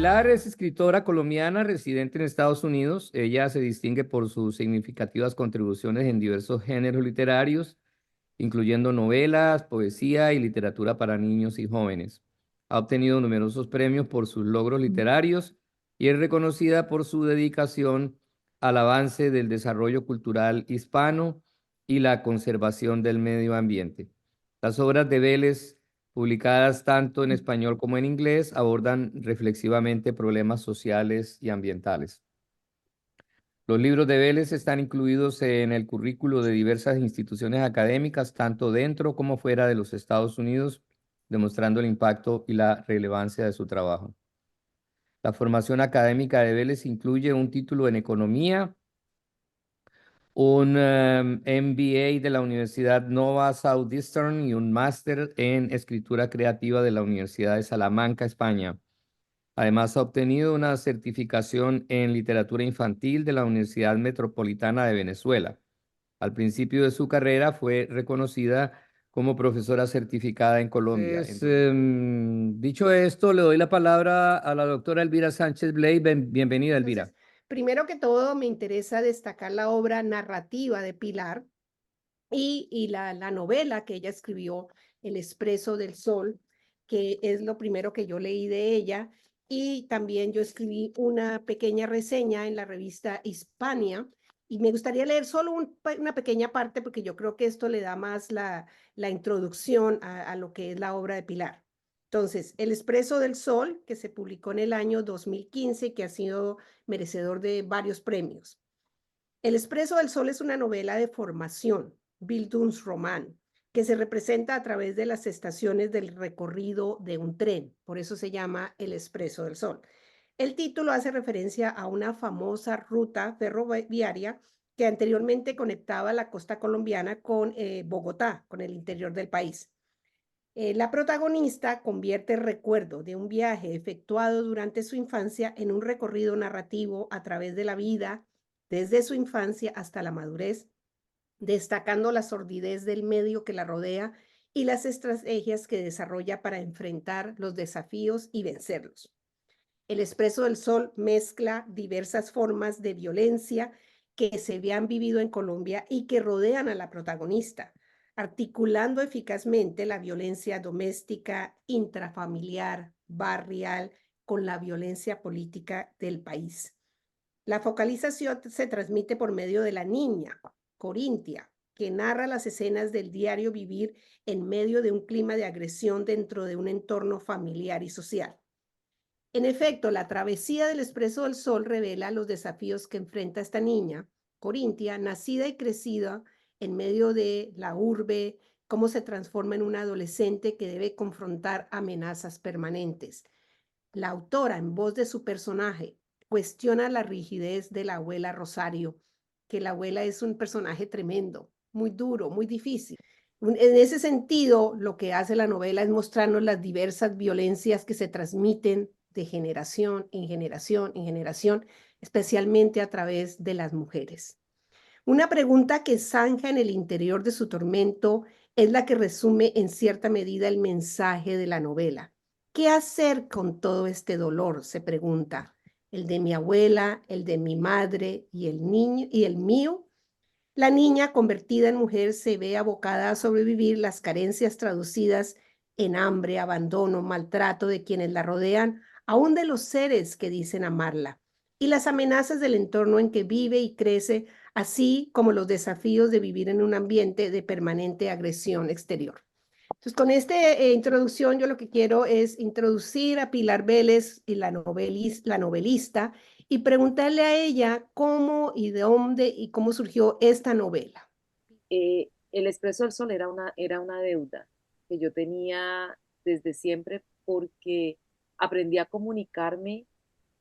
Pilar es escritora colombiana residente en Estados Unidos. Ella se distingue por sus significativas contribuciones en diversos géneros literarios, incluyendo novelas, poesía y literatura para niños y jóvenes. Ha obtenido numerosos premios por sus logros literarios y es reconocida por su dedicación al avance del desarrollo cultural hispano y la conservación del medio ambiente. Las obras de Vélez, publicadas tanto en español como en inglés, abordan reflexivamente problemas sociales y ambientales. Los libros de Vélez están incluidos en el currículo de diversas instituciones académicas, tanto dentro como fuera de los Estados Unidos, demostrando el impacto y la relevancia de su trabajo. La formación académica de Vélez incluye un título en economía, un MBA de la Universidad Nova Southeastern y un máster en escritura creativa de la Universidad de Salamanca, España. Además, ha obtenido una certificación en literatura infantil de la Universidad Metropolitana de Venezuela. Al principio de su carrera fue reconocida como profesora certificada en Colombia. Dicho esto, le doy la palabra a la doctora Elvira Sánchez Blay. Bienvenida, Elvira. Entonces, primero que todo, me interesa destacar la obra narrativa de Pilar y la novela que ella escribió, El Expreso del Sol, que es lo primero que yo leí de ella. Y también yo escribí una pequeña reseña en la revista Hispania. Y me gustaría leer solo una pequeña parte porque yo creo que esto le da más la introducción a lo que es la obra de Pilar. Entonces, El Expreso del Sol, que se publicó en el año 2015, que ha sido merecedor de varios premios. El Expreso del Sol es una novela de formación, Bildungsroman, que se representa a través de las estaciones del recorrido de un tren. Por eso se llama El Expreso del Sol. El título hace referencia a una famosa ruta ferroviaria que anteriormente conectaba la costa colombiana con Bogotá, con el interior del país. La protagonista convierte el recuerdo de un viaje efectuado durante su infancia en un recorrido narrativo a través de la vida, desde su infancia hasta la madurez, destacando la sordidez del medio que la rodea y las estrategias que desarrolla para enfrentar los desafíos y vencerlos. El Expreso del Sol mezcla diversas formas de violencia que se habían vivido en Colombia y que rodean a la protagonista, articulando eficazmente la violencia doméstica, intrafamiliar, barrial, con la violencia política del país. La focalización se transmite por medio de la niña, Corintia, que narra las escenas del diario vivir en medio de un clima de agresión dentro de un entorno familiar y social. En efecto, la travesía del Expreso del Sol revela los desafíos que enfrenta esta niña, Corintia, nacida y crecida en medio de la urbe, cómo se transforma en una adolescente que debe confrontar amenazas permanentes. La autora, en voz de su personaje, cuestiona la rigidez de la abuela Rosario, que la abuela es un personaje tremendo, muy duro, muy difícil. En ese sentido, lo que hace la novela es mostrarnos las diversas violencias que se transmiten de generación en generación en generación, especialmente a través de las mujeres. Una pregunta que zanja en el interior de su tormento es la que resume en cierta medida el mensaje de la novela. ¿Qué hacer con todo este dolor?, se pregunta. ¿El de mi abuela, el de mi madre y el niño y el mío? La niña, convertida en mujer, se ve abocada a sobrevivir las carencias traducidas en hambre, abandono, maltrato de quienes la rodean, aún de los seres que dicen amarla, y las amenazas del entorno en que vive y crece, así como los desafíos de vivir en un ambiente de permanente agresión exterior. Entonces, con esta introducción, yo lo que quiero es introducir a Pilar Vélez y la novelista y preguntarle a ella cómo y de dónde y cómo surgió esta novela. El Expreso del Sol era una deuda que yo tenía desde siempre porque aprendí a comunicarme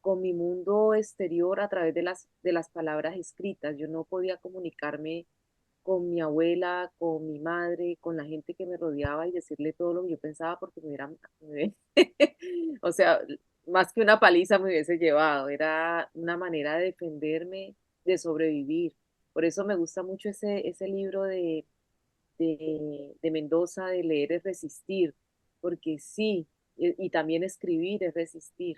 con mi mundo exterior a través de las palabras escritas. Yo no podía comunicarme con mi abuela, con mi madre, con la gente que me rodeaba y decirle todo lo que yo pensaba porque o sea, más que una paliza me hubiese llevado. Era una manera de defenderme, de sobrevivir. Por eso me gusta mucho ese libro de Mendoza, de leer es resistir, porque sí, y también escribir es resistir.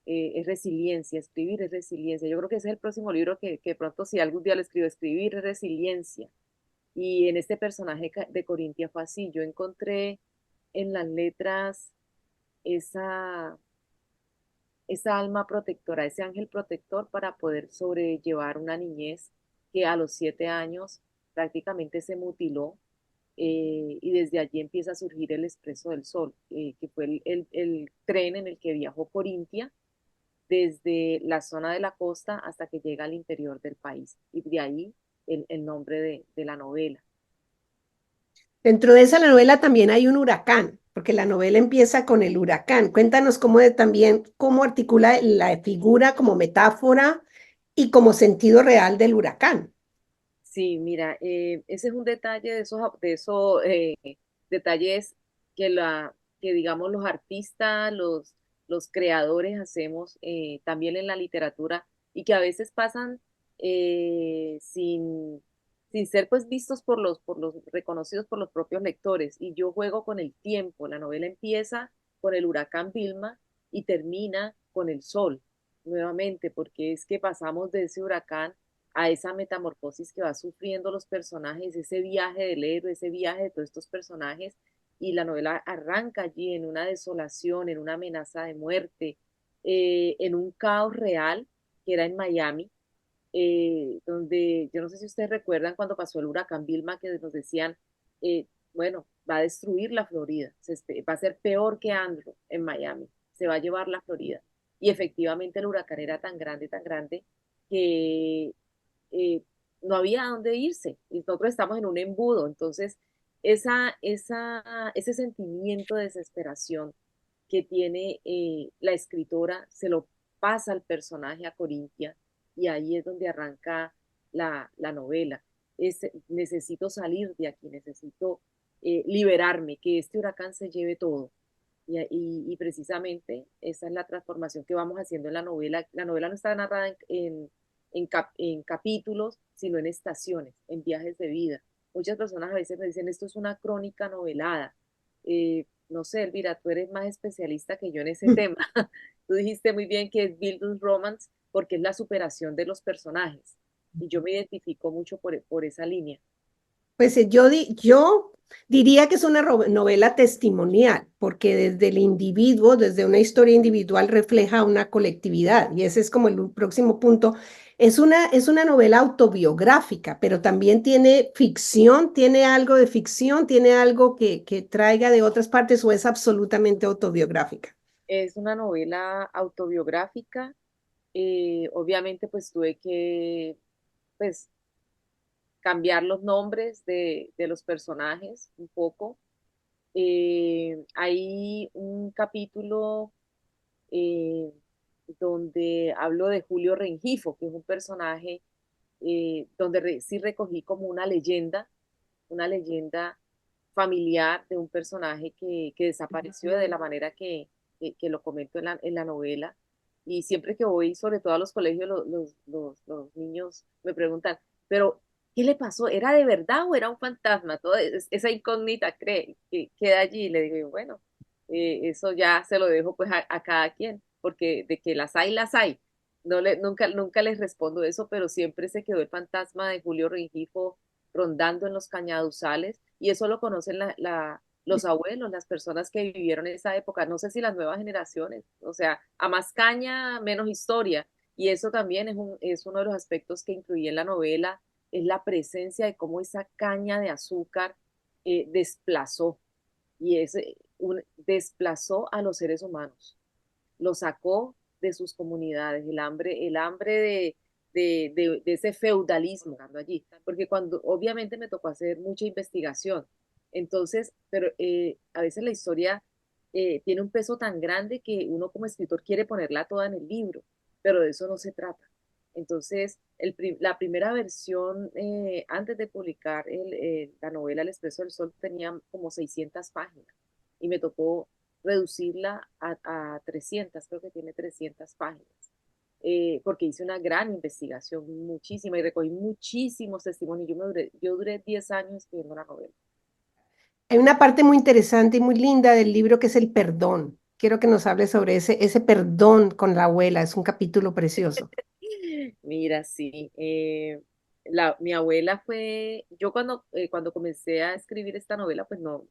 es resiliencia, escribir es resiliencia. Yo creo que ese es el próximo libro que pronto si algún día lo escribo, escribir es resiliencia. Y en este personaje de Corintia fue así, yo encontré en las letras esa, esa alma protectora, ese ángel protector para poder sobrellevar una niñez que a los 7 años prácticamente se mutiló, y desde allí empieza a surgir el Expreso del Sol, que fue el tren en el que viajó Corintia desde la zona de la costa hasta que llega al interior del país. Y de ahí el nombre de la novela. Dentro de esa novela también hay un huracán, porque la novela empieza con el huracán. Cuéntanos también cómo articula la figura como metáfora y como sentido real del huracán. Sí, mira, ese es un detalle de esos detalles que digamos los artistas, los creadores hacemos también en la literatura y que a veces pasan sin ser pues vistos por los reconocidos por los propios lectores. Y yo juego con el tiempo. La novela empieza con el huracán Vilma y termina con el sol nuevamente, porque es que pasamos de ese huracán a esa metamorfosis que va sufriendo los personajes, ese viaje del héroe, ese viaje de todos estos personajes, y la novela arranca allí en una desolación, en una amenaza de muerte, en un caos real que era en Miami, donde yo no sé si ustedes recuerdan cuando pasó el huracán Vilma que nos decían, eh, bueno, va a destruir la Florida, va a ser peor que Andrew en Miami, se va a llevar la Florida. Y efectivamente el huracán era tan grande que eh, no había a dónde irse. Y nosotros estamos en un embudo. Entonces, ese sentimiento de desesperación que tiene la escritora se lo pasa al personaje, a Corintia, y ahí es donde arranca la novela. Necesito salir de aquí, necesito liberarme, que este huracán se lleve todo. Y precisamente esa es la transformación que vamos haciendo en la novela. La novela no está narrada en capítulos, sino en estaciones, en viajes de vida. Muchas personas a veces me dicen, esto es una crónica novelada. No sé, Elvira, tú eres más especialista que yo en ese tema. Tú dijiste muy bien que es Bildungsroman Romance porque es la superación de los personajes. Y yo me identifico mucho por esa línea. Pues yo diría que es una novela testimonial, porque desde el individuo, desde una historia individual, refleja una colectividad. Y ese es como el próximo punto. Es una novela autobiográfica, pero también tiene ficción, tiene algo de ficción, tiene algo que traiga de otras partes o es absolutamente autobiográfica. Es una novela autobiográfica. Obviamente, pues tuve que pues, cambiar los nombres de los personajes un poco. Hay un capítulo eh, donde hablo de Julio Rengifo, que es un personaje donde sí recogí como una leyenda familiar de un personaje que desapareció de la manera que lo comento en la novela. Y siempre que voy, sobre todo a los colegios, los niños me preguntan, pero ¿qué le pasó? ¿Era de verdad o era un fantasma? Toda esa incógnita que queda allí. Y le digo, bueno, eso ya se lo dejo pues a cada quien, porque de que las hay, las hay. Nunca les respondo eso, pero siempre se quedó el fantasma de Julio Rengifo rondando en los cañaduzales, y eso lo conocen los abuelos, las personas que vivieron en esa época, no sé si las nuevas generaciones, o sea, a más caña, menos historia, y eso también es uno de los aspectos que incluí en la novela, es la presencia de cómo esa caña de azúcar desplazó, desplazó a los seres humanos, lo sacó de sus comunidades, el hambre de ese feudalismo allí, porque cuando obviamente me tocó hacer mucha investigación, entonces, pero a veces la historia tiene un peso tan grande que uno como escritor quiere ponerla toda en el libro, pero de eso no se trata. Entonces, la primera versión, antes de publicar la novela El Expreso del Sol, tenía como 600 páginas y me tocó reducirla a 300, creo que tiene 300 páginas, porque hice una gran investigación, muchísima, y recogí muchísimos testimonios. Yo duré 10 años escribiendo la novela. Hay una parte muy interesante y muy linda del libro que es el perdón. quiero que nos hables sobre ese perdón con la abuela, es un capítulo precioso. Mira, sí. Mi abuela fue, yo cuando comencé a escribir esta novela, pues no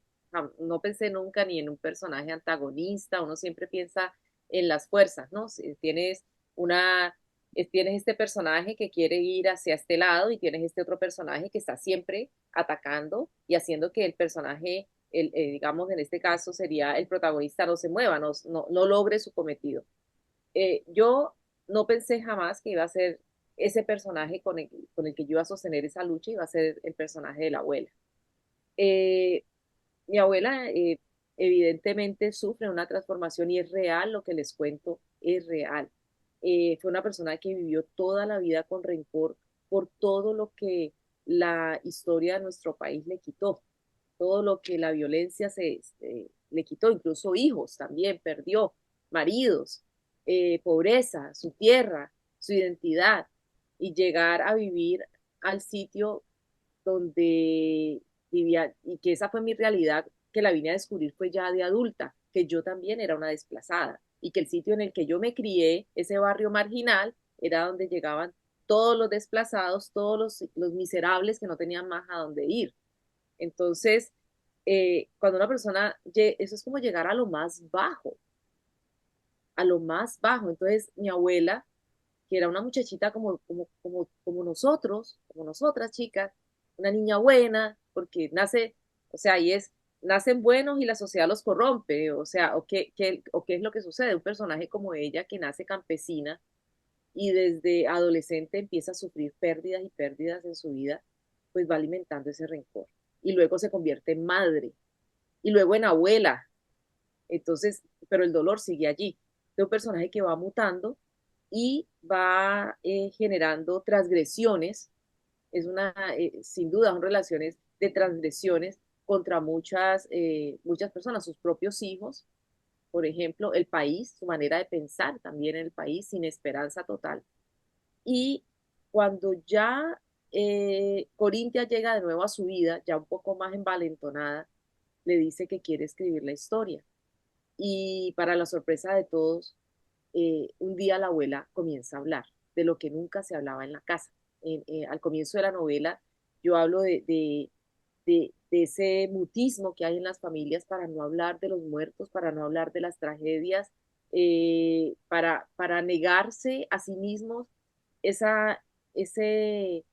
pensé nunca ni en un personaje antagonista, uno siempre piensa en las fuerzas, ¿no? Si tienes este personaje que quiere ir hacia este lado y tienes este otro personaje que está siempre atacando y haciendo que el personaje, digamos en este caso sería el protagonista, no se mueva, no logre su cometido. Yo no pensé jamás que iba a ser ese personaje con el que yo iba a sostener esa lucha, iba a ser el personaje de la abuela. Eh, Mi abuela evidentemente sufre una transformación y es real lo que les cuento, es real. Fue una persona que vivió toda la vida con rencor por todo lo que la historia de nuestro país le quitó, todo lo que la violencia le quitó, incluso hijos también perdió, maridos, pobreza, su tierra, su identidad, y llegar a vivir al sitio donde vivía, y que esa fue mi realidad, que la vine a descubrir fue ya de adulta, que yo también era una desplazada, y que el sitio en el que yo me crié, ese barrio marginal, era donde llegaban todos los desplazados, todos los miserables que no tenían más a dónde ir. Entonces, cuando una persona, eso es como llegar a lo más bajo, a lo más bajo. Entonces, mi abuela, que era una muchachita como nosotros, como nosotras chicas, una niña buena, porque nace, o sea, nacen buenos y la sociedad los corrompe, o sea, o qué es lo que sucede. Un personaje como ella que nace campesina y desde adolescente empieza a sufrir pérdidas y pérdidas en su vida, pues va alimentando ese rencor. Y luego se convierte en madre y luego en abuela. Entonces, pero el dolor sigue allí. De un personaje que va mutando y va generando transgresiones. Sin duda, son relaciones de transgresiones contra muchas personas, sus propios hijos, por ejemplo, el país, su manera de pensar también en el país, sin esperanza total. Y cuando ya Corintia llega de nuevo a su vida, ya un poco más envalentonada, le dice que quiere escribir la historia. Y para la sorpresa de todos, un día la abuela comienza a hablar de lo que nunca se hablaba en la casa. Al comienzo de la novela, yo hablo de ese mutismo que hay en las familias para no hablar de los muertos, para no hablar de las tragedias, para negarse a sí mismos esa, ese,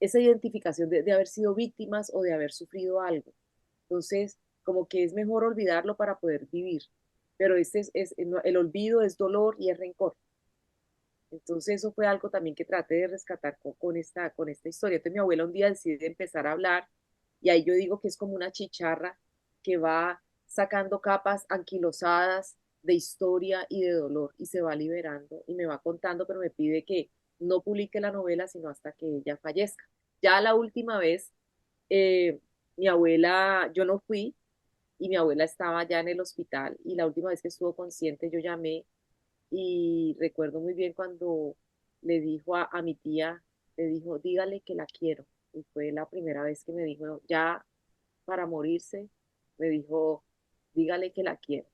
esa identificación de haber sido víctimas o de haber sufrido algo. Entonces, como que es mejor olvidarlo para poder vivir. Pero el olvido es dolor y es rencor. Entonces, eso fue algo también que traté de rescatar con esta historia. Entonces, mi abuela un día decide empezar a hablar y ahí yo digo que es como una chicharra que va sacando capas anquilosadas de historia y de dolor y se va liberando y me va contando, pero me pide que no publique la novela sino hasta que ella fallezca. Ya la última vez, eh, mi abuela, yo no fui y mi abuela estaba ya en el hospital y la última vez que estuvo consciente yo llamé y recuerdo muy bien cuando le dijo a mi tía, le dijo, dígale que la quiero. Y fue la primera vez que me dijo, ya para morirse, me dijo, dígale que la quiero.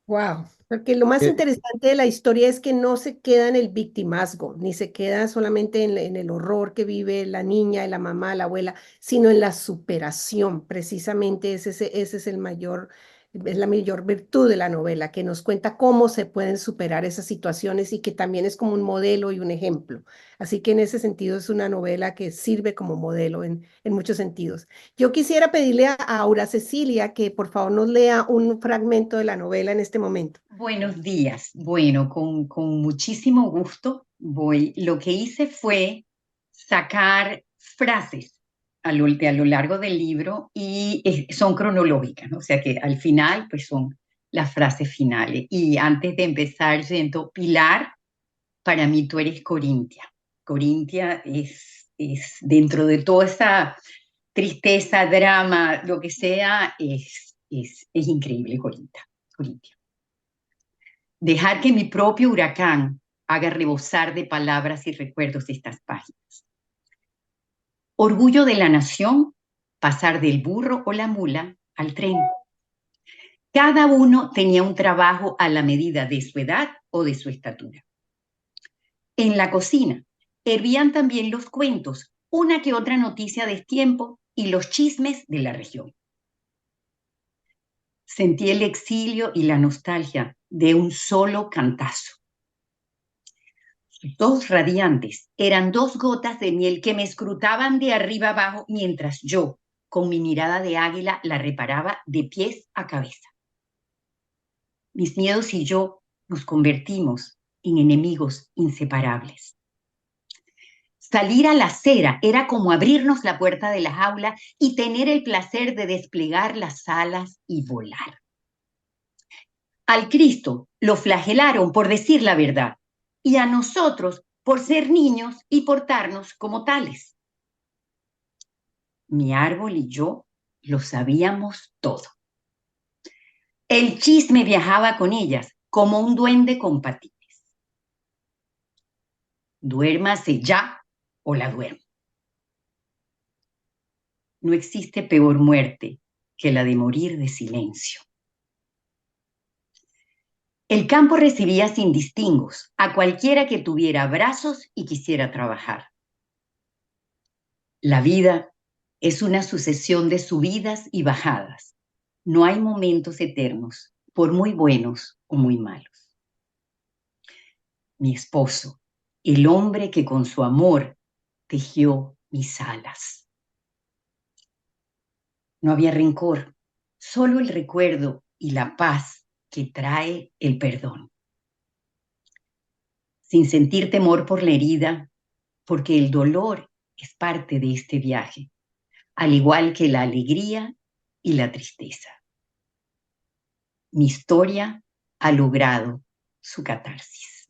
Wow, porque lo más Eh, interesante de la historia es que no se queda en el victimazgo, ni se queda solamente en el horror que vive la niña, la mamá, la abuela, sino en la superación. Precisamente ese es es la mayor virtud de la novela, que nos cuenta cómo se pueden superar esas situaciones y que también es como un modelo y un ejemplo. Así que en ese sentido es una novela que sirve como modelo en muchos sentidos. Yo quisiera pedirle a Aura Cecilia que por favor nos lea un fragmento de la novela en este momento. Buenos días. Bueno, con muchísimo gusto voy. Lo que hice fue sacar frases a lo largo del libro y son cronológicas, ¿no? O sea que al final, pues son las frases finales. Y antes de empezar, siento, Pilar, para mí tú eres Corintia. Corintia es dentro de toda esa tristeza, drama, lo que sea, es increíble, Corintia. Dejar que mi propio huracán haga rebosar de palabras y recuerdos estas páginas. Orgullo de la nación, pasar del burro o la mula al tren. Cada uno tenía un trabajo a la medida de su edad o de su estatura. En la cocina, hervían también los cuentos, una que otra noticia de tiempo y los chismes de la región. Sentí el exilio y la nostalgia de un solo cantazo. Sus ojos radiantes eran dos gotas de miel que me escrutaban de arriba abajo mientras yo, con mi mirada de águila, la reparaba de pies a cabeza. Mis miedos y yo nos convertimos en enemigos inseparables. Salir a la acera era como abrirnos la puerta de la jaula y tener el placer de desplegar las alas y volar. Al Cristo lo flagelaron por decir la verdad y a nosotros por ser niños y portarnos como tales. Mi árbol y yo lo sabíamos todo. El chisme viajaba con ellas como un duende con patines. Duérmase ya o la duermo. No existe peor muerte que la de morir de silencio. El campo recibía sin distingos a cualquiera que tuviera brazos y quisiera trabajar. La vida es una sucesión de subidas y bajadas. No hay momentos eternos, por muy buenos o muy malos. Mi esposo, el hombre que con su amor tejió mis alas. No había rencor, solo el recuerdo y la paz que trae el perdón. Sin sentir temor por la herida, porque el dolor es parte de este viaje, al igual que la alegría y la tristeza. Mi historia ha logrado su catarsis.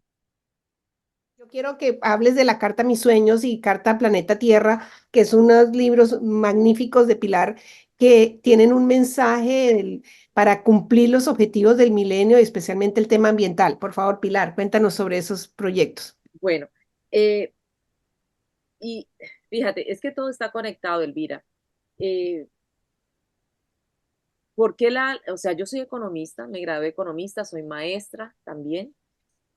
Yo quiero que hables de la Carta a mis sueños y Carta Planeta Tierra, que son unos libros magníficos de Pilar que tienen un mensaje para cumplir los objetivos del milenio, especialmente el tema ambiental. Por favor, Pilar, cuéntanos sobre esos proyectos. Bueno, y fíjate, es que todo está conectado, Elvira. Eh, o sea, yo soy economista, me gradué de economista, soy maestra también,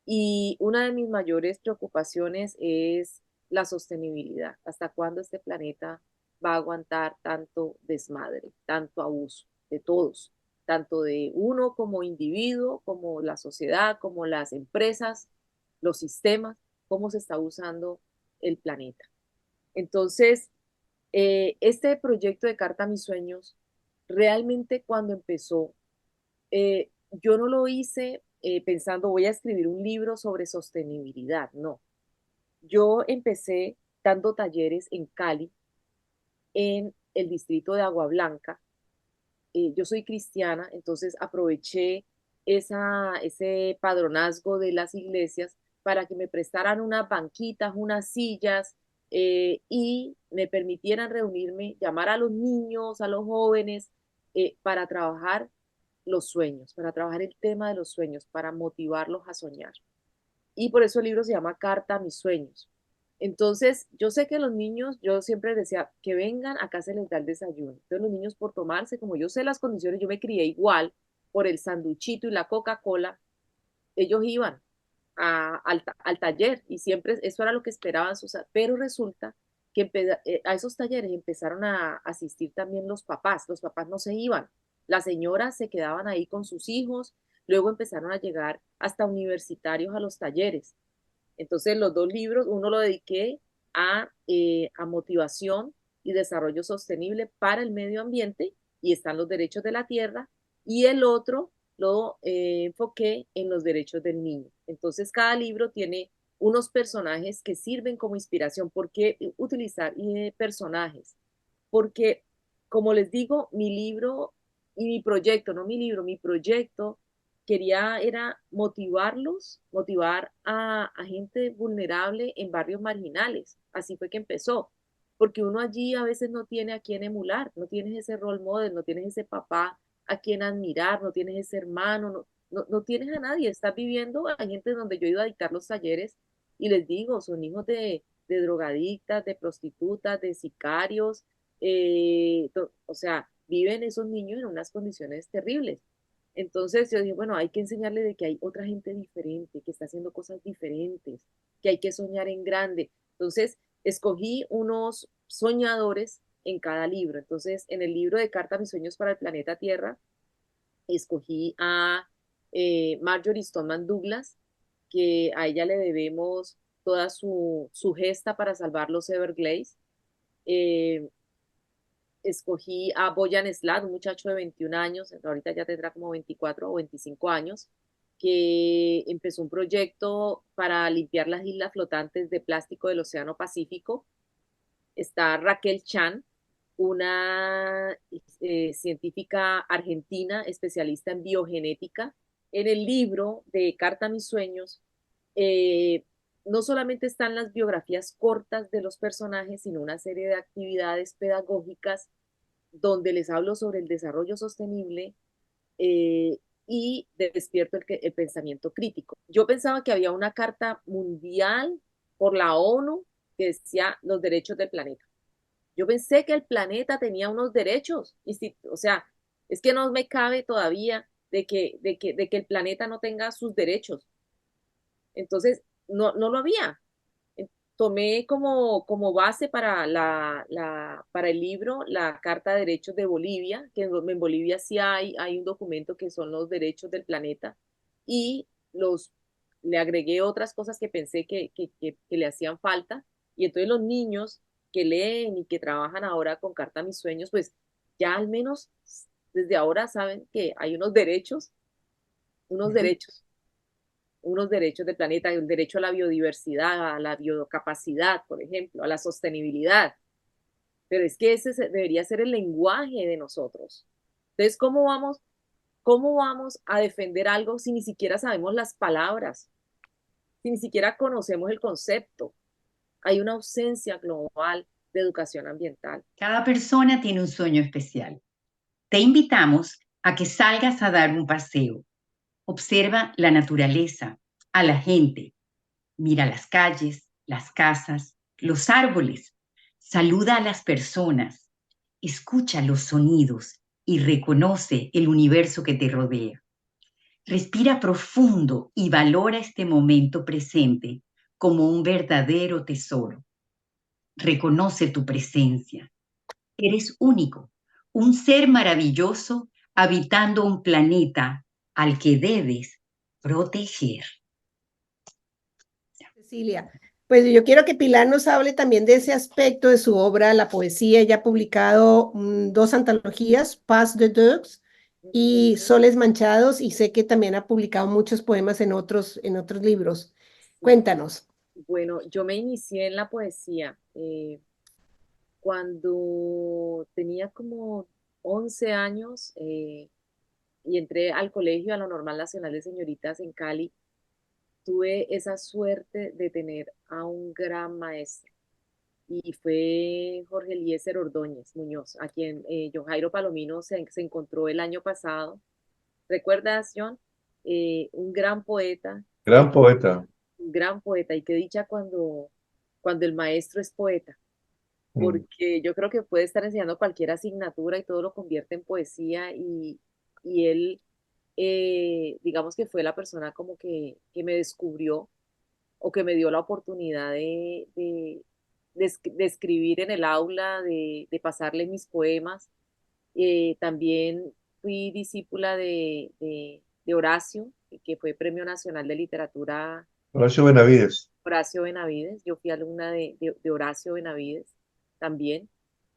y una de mis mayores preocupaciones es la sostenibilidad. ¿Hasta cuándo este planeta va a aguantar tanto desmadre, tanto abuso de todos, tanto de uno como individuo, como la sociedad, como las empresas, los sistemas, cómo se está usando el planeta? Entonces, este proyecto de Carta a mis sueños, realmente cuando empezó, yo no lo hice pensando voy a escribir un libro sobre sostenibilidad, no. Yo empecé dando talleres en Cali, en el distrito de Agua Blanca. Yo soy cristiana, entonces aproveché ese padronazgo de las iglesias para que me prestaran unas banquitas, unas sillas y me permitieran reunirme, llamar a los niños, a los jóvenes, para trabajar los sueños, para trabajar el tema de los sueños, para motivarlos a soñar. Y por eso el libro se llama Carta a mis sueños. Entonces, yo sé que los niños, yo siempre decía, que vengan, acá se les da el desayuno. Entonces, los niños por tomarse, como yo sé las condiciones, yo me crié igual por el sanduchito y la Coca-Cola, ellos iban al taller y siempre eso era lo que esperaban sus, pero resulta que a esos talleres empezaron a asistir también los papás no se iban, las señoras se quedaban ahí con sus hijos, luego empezaron a llegar hasta universitarios a los talleres. Entonces, los dos libros, uno lo dediqué a motivación y desarrollo sostenible para el medio ambiente y están los derechos de la tierra, y el otro lo enfoqué en los derechos del niño. Entonces, cada libro tiene unos personajes que sirven como inspiración. ¿Por qué utilizar personajes? Porque, como les digo, mi libro y mi proyecto, no mi libro, mi proyecto quería era motivarlos, motivar a gente vulnerable en barrios marginales. Así fue que empezó, porque uno allí a veces no tiene a quién emular, no tienes ese role model, no tienes ese papá a quien admirar, no tienes ese hermano, no tienes a nadie, estás viviendo, hay gente donde yo iba a dictar los talleres y les digo, son hijos de drogadictas, de prostitutas, de sicarios, o sea, viven esos niños en unas condiciones terribles. Entonces yo dije, bueno, hay que enseñarle de que hay otra gente diferente, que está haciendo cosas diferentes, que hay que soñar en grande. Entonces escogí unos soñadores en cada libro. Entonces, en el libro de Carta a mis sueños para el planeta Tierra, escogí a Marjorie Stoneman Douglas, que a ella le debemos toda su gesta para salvar los Everglades. Eh, Escogí a Boyan Slat, un muchacho de 21 años, ahorita ya tendrá como 24 o 25 años, que empezó un proyecto para limpiar las islas flotantes de plástico del Océano Pacífico. Está Raquel Chan, una científica argentina especialista en biogenética. En el libro de Carta a mis sueños, eh, no solamente están las biografías cortas de los personajes, sino una serie de actividades pedagógicas donde les hablo sobre el desarrollo sostenible eh, y despierto el pensamiento crítico. Yo pensaba que había una carta mundial por la ONU que decía los derechos del planeta. Yo pensé que el planeta tenía unos derechos, y si, o sea, es que no me cabe todavía de que el planeta no tenga sus derechos. Entonces, no lo había. Tomé como base para el libro la Carta de Derechos de Bolivia, que en Bolivia sí hay un documento que son los derechos del planeta, y le agregué otras cosas que pensé que le hacían falta, y entonces los niños que leen y que trabajan ahora con Carta a mis sueños, pues ya al menos desde ahora saben que hay unos Ujú. derechos unos derechos del planeta, el derecho a la biodiversidad, a la biocapacidad, por ejemplo, a la sostenibilidad. Pero es que ese debería ser el lenguaje de nosotros. Entonces, ¿cómo vamos a defender algo si ni siquiera sabemos las palabras, si ni siquiera conocemos el concepto? Hay una ausencia global de educación ambiental. Cada persona tiene un sueño especial. Te invitamos a que salgas a dar un paseo. Observa la naturaleza, a la gente. Mira las calles, las casas, los árboles. Saluda a las personas. Escucha los sonidos y reconoce el universo que te rodea. Respira profundo y valora este momento presente como un verdadero tesoro. Reconoce tu presencia. Eres único, un ser maravilloso habitando un planeta al que debes proteger. Cecilia, pues yo quiero que Pilar nos hable también de ese aspecto de su obra, la poesía. Ella ha publicado dos antologías, Pas de Deux y Soles Manchados, y sé que también ha publicado muchos poemas en otros libros. Sí. Cuéntanos. Bueno, yo me inicié en la poesía cuando tenía como 11 años. Y entré al colegio, a la Normal Nacional de Señoritas en Cali. Tuve esa suerte de tener a un gran maestro y fue Jorge Eliezer Ordóñez Muñoz, a quien John Jairo Palomino se encontró el año pasado. ¿Recuerdas, John? Un gran poeta, Gran poeta. un gran poeta, y qué dicha cuando el maestro es poeta, Mm. porque yo creo que puede estar enseñando cualquier asignatura y todo lo convierte en poesía, y él digamos que fue la persona como que me descubrió o que me dio la oportunidad de escribir en el aula, de pasarle mis poemas. También fui discípula de Horacio, que fue Premio Nacional de Literatura Horacio Benavides. Horacio Benavides. Yo fui alumna de Horacio Benavides también.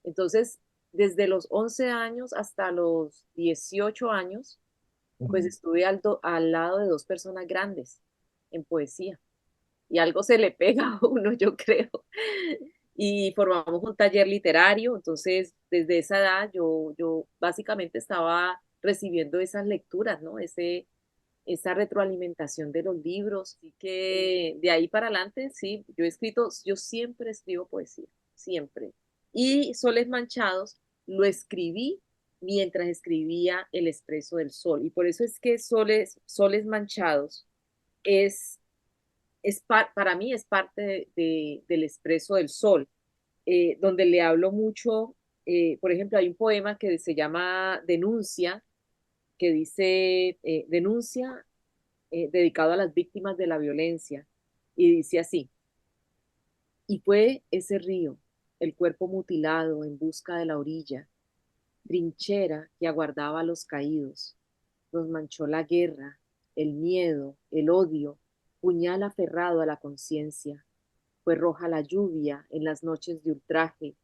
Entonces, desde los 11 años hasta los 18 años, pues Mm. estuve al lado de dos personas grandes en poesía, y algo se le pega a uno, yo creo. Y formamos un taller literario. Entonces desde esa edad yo básicamente estaba recibiendo esas lecturas, ¿no? Esa retroalimentación de los libros. Así que de ahí para adelante, sí, yo siempre escribo poesía, siempre. Y Soles Manchados lo escribí mientras escribía El Expreso del Sol. Y por eso es que Soles Manchados es, para mí es parte del Expreso del Sol, donde le hablo mucho. Por ejemplo, hay un poema que se llama Denuncia, que dice, denuncia, dedicado a las víctimas de la violencia, y dice así: y fue ese río, el cuerpo mutilado en busca de la orilla, trinchera que aguardaba a los caídos. Nos manchó la guerra, el miedo, el odio, puñal aferrado a la conciencia. Fue roja la lluvia en las noches de ultraje.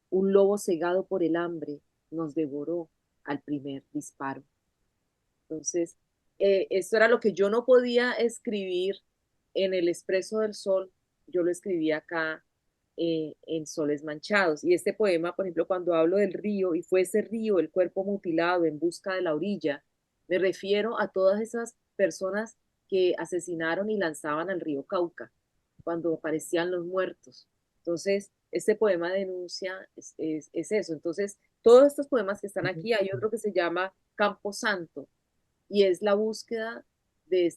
Un lobo cegado por el hambre nos devoró al primer disparo. Entonces, esto era lo que yo no podía escribir en el Expreso del Sol, yo lo escribí acá en Soles Manchados. Y este poema, por ejemplo, cuando hablo del río, y fue ese río, el cuerpo mutilado en busca de la orilla, me refiero a todas esas personas que asesinaron y lanzaban al río Cauca cuando aparecían los muertos. Entonces, este poema denuncia es eso. Entonces, todos estos poemas que están aquí, hay otro que se llama Campo Santo, y es la búsqueda de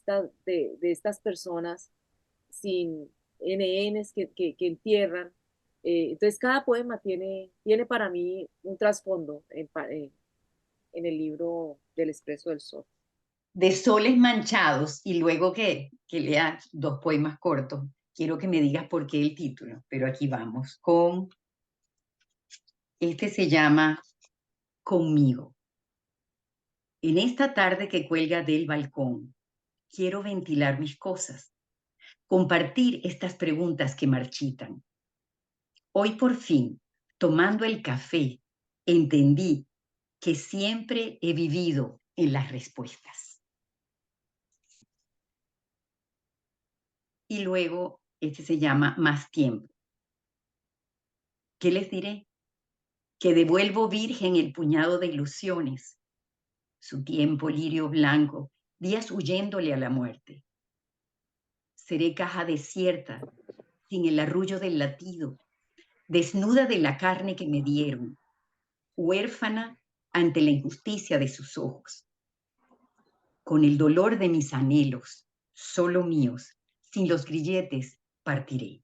estas personas sin NNs que entierran. Entonces, cada poema tiene para mí un trasfondo en el libro del Expreso del Sol. De Soles Manchados, y luego que lea dos poemas cortos, quiero que me digas por qué el título, pero aquí vamos con, este se llama Conmigo. En esta tarde que cuelga del balcón, quiero ventilar mis cosas, compartir estas preguntas que marchitan. Hoy por fin, tomando el café, entendí que siempre he vivido en las respuestas. Y luego, este se llama Más tiempo. ¿Qué les diré? Que devuelvo virgen el puñado de ilusiones, su tiempo lirio blanco, días huyéndole a la muerte. Seré caja desierta, sin el arrullo del latido, desnuda de la carne que me dieron, huérfana ante la injusticia de sus ojos. Con el dolor de mis anhelos, solo míos, sin los grilletes, partiré.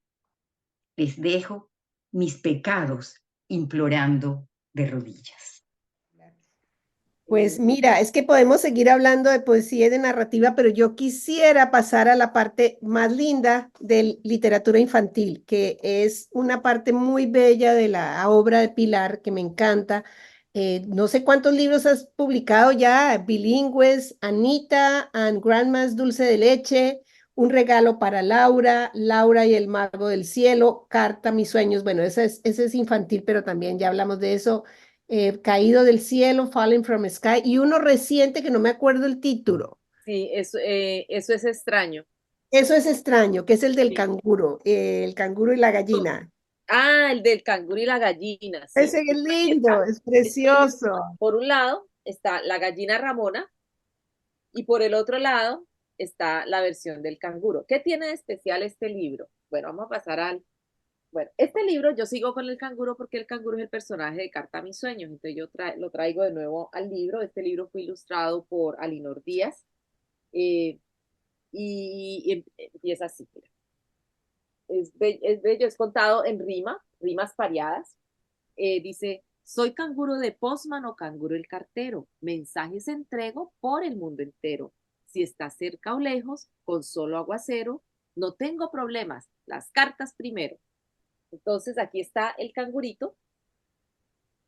Les dejo mis pecados implorando de rodillas. Pues mira, es que podemos seguir hablando de poesía y de narrativa, pero yo quisiera pasar a la parte más linda de literatura infantil, que es una parte muy bella de la obra de Pilar, que me encanta. No sé cuántos libros has publicado ya, bilingües: Anita and Grandma's Dulce de Leche, Un regalo para Laura, Laura y el Mago del Cielo, Carta a mis sueños. Bueno, ese es infantil, pero también ya hablamos de eso. Caído del cielo, Falling from Sky, y uno reciente que no me acuerdo el título. Sí, eso es extraño. Eso es extraño, que es el del Sí. canguro, el canguro y la gallina. Ah, el del canguro y la gallina, sí. Ese es Aquí lindo, está. es Este libro, precioso. por un lado está la gallina Ramona y por el otro lado está la versión del canguro. ¿Qué tiene de especial este libro? Bueno, vamos a pasar al... Bueno, este libro yo sigo con el canguro porque el canguro es el personaje de Carta a mis sueños, entonces yo lo traigo de nuevo al libro. Este libro fue ilustrado por Alinor Díaz eh, y empieza así. Mira. Es bello, es contado en rimas pareadas. Dice: soy canguro de Postman o canguro el cartero, mensajes entrego por el mundo entero. Si está cerca o lejos, con solo aguacero, no tengo problemas, las cartas primero. Entonces aquí está el cangurito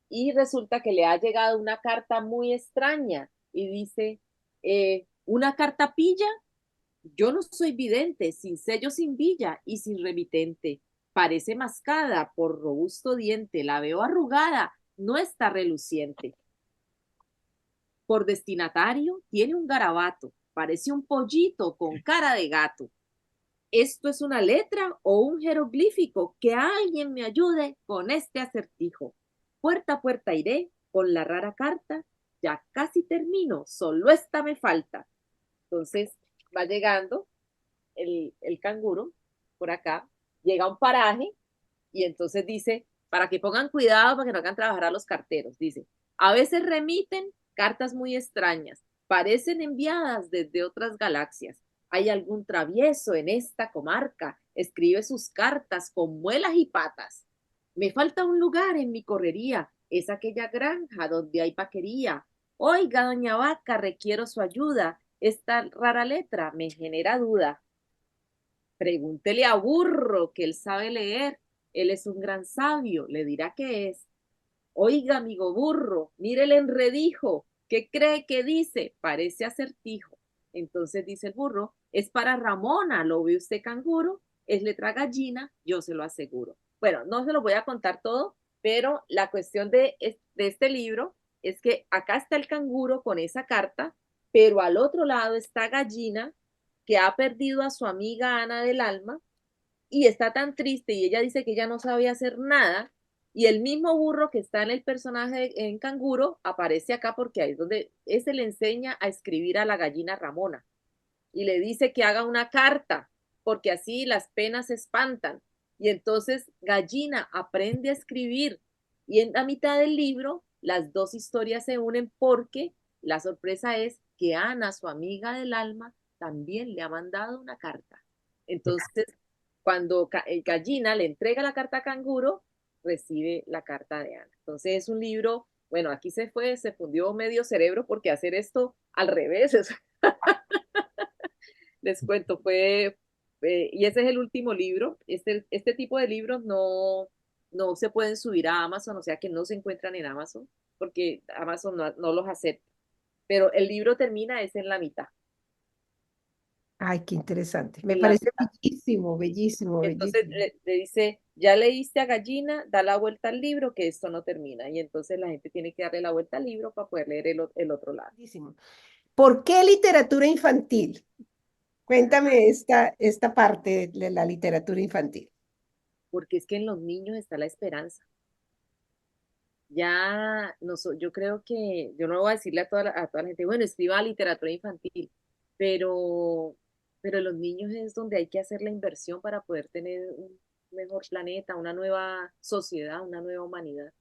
y resulta que le ha llegado una carta muy extraña y dice, una carta pilla, yo no soy vidente, sin sello, sin villa y sin remitente. Parece mascada por robusto diente, la veo arrugada, no está reluciente. Por destinatario tiene un garabato, parece un pollito con cara de gato. ¿Esto es una letra o un jeroglífico? Que alguien me ayude con este acertijo. Puerta a puerta iré con la rara carta, ya casi termino, solo esta me falta. Entonces va llegando el canguro por acá, llega a un paraje y entonces dice, para que pongan cuidado, para que no hagan trabajar a los carteros, dice, a veces remiten cartas muy extrañas, parecen enviadas desde otras galaxias. Hay algún travieso en esta comarca, escribe sus cartas con muelas y patas. Me falta un lugar en mi correría, es aquella granja donde hay vaquería. Oiga, doña Vaca, requiero su ayuda. Esta rara letra me genera duda. Pregúntele a Burro, que él sabe leer. Él es un gran sabio, le dirá qué es. Oiga, amigo Burro, mire el enredijo. ¿Qué cree que dice? Parece acertijo. Entonces dice el burro, es para Ramona, ¿lo ve usted canguro? Es letra gallina, yo se lo aseguro. Bueno, no se lo voy a contar todo, pero la cuestión de este libro es que acá está el canguro con esa carta, pero al otro lado está Gallina, que ha perdido a su amiga Ana del Alma y está tan triste y ella dice que ella no sabía hacer nada y el mismo burro que está en el personaje en Canguro aparece acá porque ahí es donde ese le enseña a escribir a la gallina Ramona y le dice que haga una carta porque así las penas se espantan y entonces Gallina aprende a escribir y en la mitad del libro las dos historias se unen porque la sorpresa es que Ana, su amiga del alma, también le ha mandado una carta. Entonces, cuando Gallina le entrega la carta a Canguro, recibe la carta de Ana. Entonces es un libro, bueno, aquí se fundió medio cerebro porque hacer esto al revés, les cuento, y ese es el último libro. Este tipo de libros no se pueden subir a Amazon, o sea que no se encuentran en Amazon, porque Amazon no los acepta. Pero el libro termina es en la mitad, Ay, qué interesante. Me en la parece mitad. bellísimo, bellísimo, Entonces bellísimo. le dice, ya leíste a Gallina, da la vuelta al libro, que esto no termina. Y entonces la gente tiene que darle la vuelta al libro para poder leer el otro lado. Bellísimo. ¿Por qué literatura infantil? Cuéntame esta parte de la literatura infantil. Porque es que en los niños está la esperanza. Ya, no, yo creo que, yo no voy a decirle a toda la gente, bueno, escriba literatura infantil, pero, pero los niños es donde hay que hacer la inversión para poder tener un mejor planeta, una nueva sociedad, una nueva humanidad.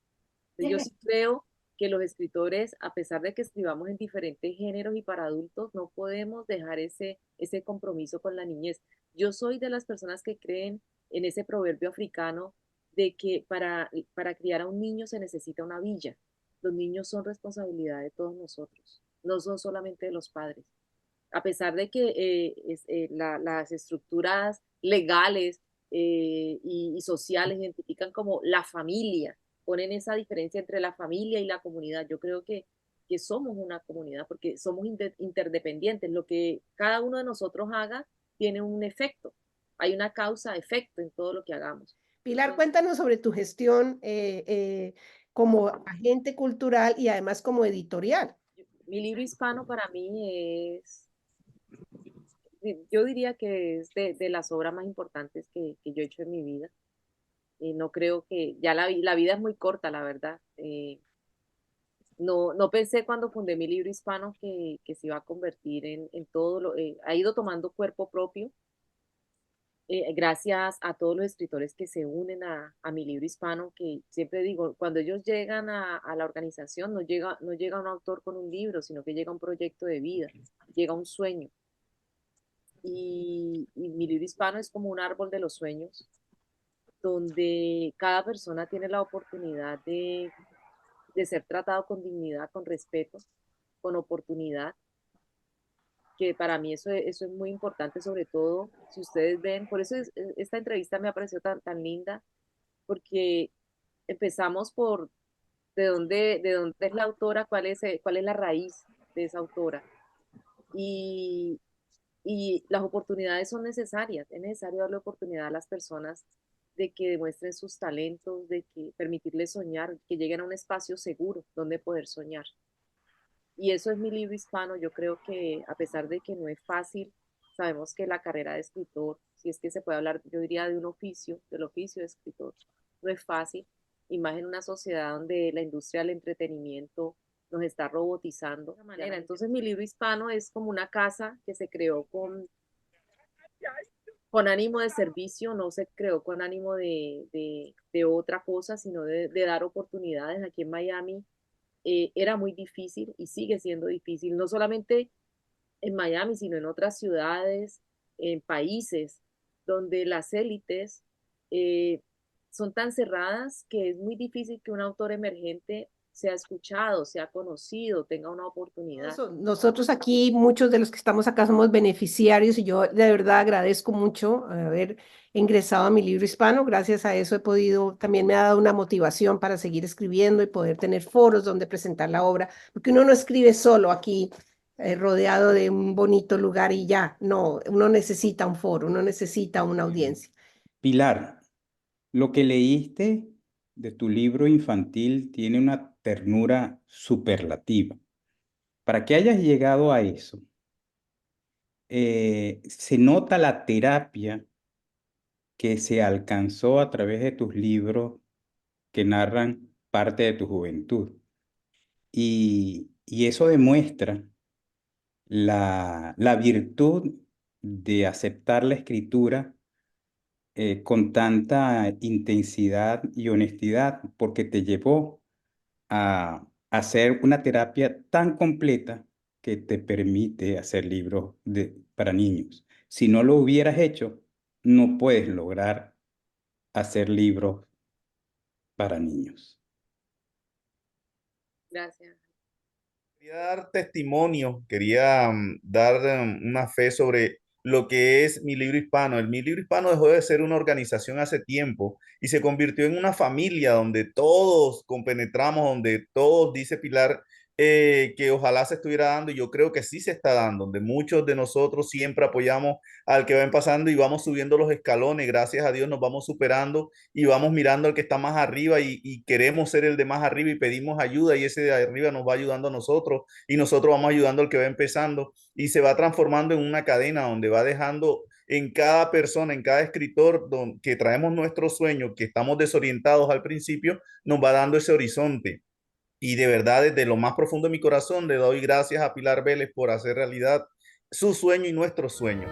Yo sí creo que los escritores, a pesar de que escribamos en diferentes géneros y para adultos, no podemos dejar ese compromiso con la niñez. Yo soy de las personas que creen en ese proverbio africano de que para criar a un niño se necesita una villa. Los niños son responsabilidad de todos nosotros, no son solamente de los padres. A pesar de que las estructuras legales y sociales identifican como la familia, ponen esa diferencia entre la familia y la comunidad. Yo creo que somos una comunidad porque somos interdependientes. Lo que cada uno de nosotros haga tiene un efecto. Hay una causa-efecto en todo lo que hagamos. Pilar, Entonces, cuéntanos sobre tu gestión como agente cultural y además como editorial. mi libro hispano para mí yo diría que es de las obras más importantes que yo he hecho en mi vida. No creo que, ya la vida es muy corta, la verdad. No pensé cuando fundé mi libro hispano que se iba a convertir en todo ha ido tomando cuerpo propio, gracias a todos los escritores que se unen a mi libro hispano, que siempre digo, cuando ellos llegan a la organización, no llega un autor con un libro, sino que llega un proyecto de vida, llega un sueño. Y mi libro hispano es como un árbol de los sueños, donde cada persona tiene la oportunidad de ser tratado con dignidad, con respeto, con oportunidad, que para mí eso es muy importante, sobre todo si ustedes ven, por eso esta entrevista me pareció tan linda, porque empezamos por de dónde es la autora, cuál es la raíz de esa autora. Y, y las oportunidades son necesarias, es necesario darle oportunidad a las personas de que demuestren sus talentos, de que permitirles soñar, que lleguen a un espacio seguro donde poder soñar. Y eso es mi libro hispano. Yo creo que a pesar de que no es fácil, sabemos que la carrera de escritor, si es que se puede hablar, yo diría de un oficio, del oficio de escritor, no es fácil. Y más en una sociedad donde la industria del entretenimiento nos está robotizando de manera. Entonces mi libro hispano es como una casa que se creó con ánimo de servicio, no se creó con ánimo de otra cosa, sino de dar oportunidades. Aquí en Miami era muy difícil y sigue siendo difícil, no solamente en Miami, sino en otras ciudades, en países donde las élites eh, son tan cerradas que es muy difícil que un autor emergente sea escuchado, sea conocido, tenga una oportunidad. Nosotros aquí, muchos de los que estamos acá somos beneficiarios y yo de verdad agradezco mucho haber ingresado a mi libro hispano. Gracias a eso he podido, también me ha dado una motivación para seguir escribiendo y poder tener foros donde presentar la obra, porque uno no escribe solo aquí, rodeado de un bonito lugar y ya. No, uno necesita un foro, uno necesita una audiencia. Pilar, lo que leíste de tu libro infantil tiene una ternura superlativa. Para que hayas llegado a eso, se nota la terapia que se alcanzó a través de tus libros que narran parte de tu juventud. Y eso demuestra la virtud de aceptar la escritura con tanta intensidad y honestidad, porque te llevó a hacer una terapia tan completa que te permite hacer libros para niños. Si no lo hubieras hecho, no puedes lograr hacer libros para niños. Gracias. Quería dar testimonio, quería dar una fe sobre lo que es Mi Libro Hispano. Mi Libro Hispano dejó de ser una organización hace tiempo y se convirtió en una familia donde todos compenetramos, donde todos, dice Pilar, que ojalá se estuviera dando, y yo creo que sí se está dando, donde muchos de nosotros siempre apoyamos al que va pasando y vamos subiendo los escalones. Gracias a Dios nos vamos superando y vamos mirando al que está más arriba y queremos ser el de más arriba y pedimos ayuda, y ese de arriba nos va ayudando a nosotros y nosotros vamos ayudando al que va empezando, y se va transformando en una cadena donde va dejando en cada persona, en cada escritor que traemos nuestro sueño, que estamos desorientados al principio, nos va dando ese horizonte. Y de verdad, desde lo más profundo de mi corazón, le doy gracias a Pilar Vélez por hacer realidad su sueño y nuestro sueño.